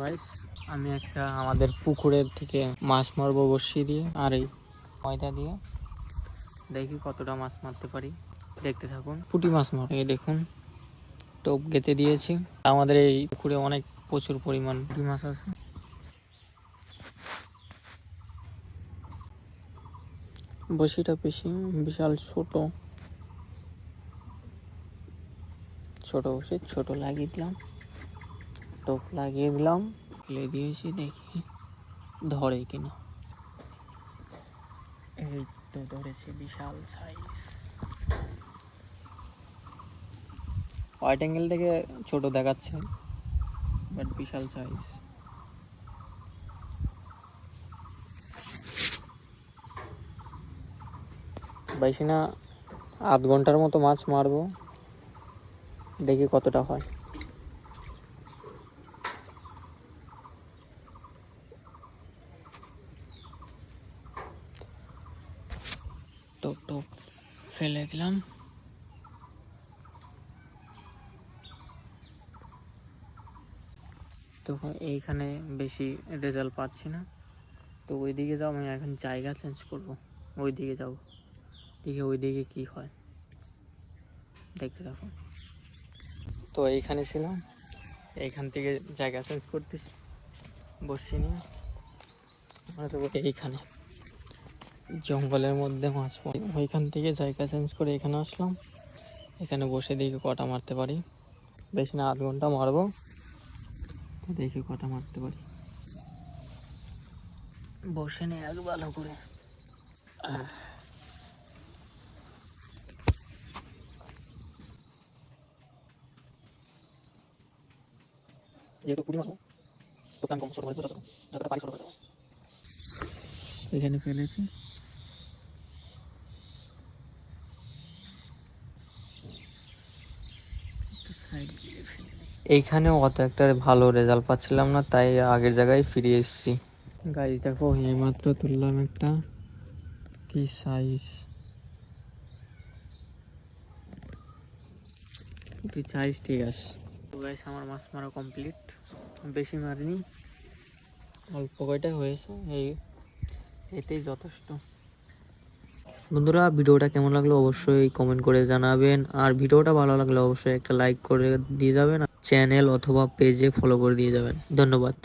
Guys, আমি আজকে আমাদের পুকুরের থেকে মাছ মারবো বড়শি দিয়ে আর এই ময়দা দিয়ে। দেখি কতটা মাছ মারতে পারি, দেখতে থাকুন। পুঁটি মাছ মার, এই দেখুন টোপ গেঁথে দিয়েছি। আমাদের এই পুকুরে অনেক প্রচুর পরিমাণ পুঁটি মাছ আছে। বড়শিটা বিশাল ছোট বড়শি, ছোট লাগিয়ে দিলাম, টোপ লাগিয়ে দিলাম, ফেলে দিয়েছি, দেখি ধরে কিনা। এই তো ধরেছে, বিশাল সাইজ। হোয়াইট অ্যাঙ্গেল থেকে ছোট দেখাচ্ছে, বাট বিশাল সাইজ। বেশি না, আধ ঘন্টার মতো মাছ মারবো, দেখি কতটা হয়। টোপ ফেলে দিলাম। তো এইখানে বেশি রেজাল্ট পাচ্ছি না, তো ওইদিকে যাও। আমি এখন জায়গা চেঞ্জ করব, ওইদিকে যাও, দেখি ওইদিকে কি হয়, দেখতে থাকুন। তো এইখানে ছিলাম, এইখান থেকে জায়গা চেঞ্জ করতেছি বসছি নিয়ে। এইখানে জঙ্গলের মধ্যে মাছ পড়ে, ওইখান থেকে জায়গা চেঞ্জ করে এখানে আসলাম। এখানে বসে দেখি কটা মারতে পারি। বেশি না, আধ ঘন্টা মারবো, দেখি কটা মারতে পারি। বসে নে এক ভালো করে। এখানে ফেলেছি। এইখানে অত একটা ভালো রেজাল্ট পাচ্ছিলাম না, তাই আগের জায়গায় ফিরে এসেছি। গাইস দেখো, এইমাত্র তুললাম একটা, কি সাইজ, ঠিক আছে। তো গাইস, আমার মাছ মারা কমপ্লিট, বেশি মারিনি, অল্প কয়টা হয়েছে, এতেই যথেষ্ট। বন্ধুরা, ভিডিওটা কেমন লাগলো অবশ্যই কমেন্ট করে জানাবেন, আর ভিডিওটা ভালো লাগলে অবশ্যই একটা লাইক করে দিয়ে যাবেন, চ্যানেল অথবা পেজে ফলো করে দিয়ে যাবেন। ধন্যবাদ।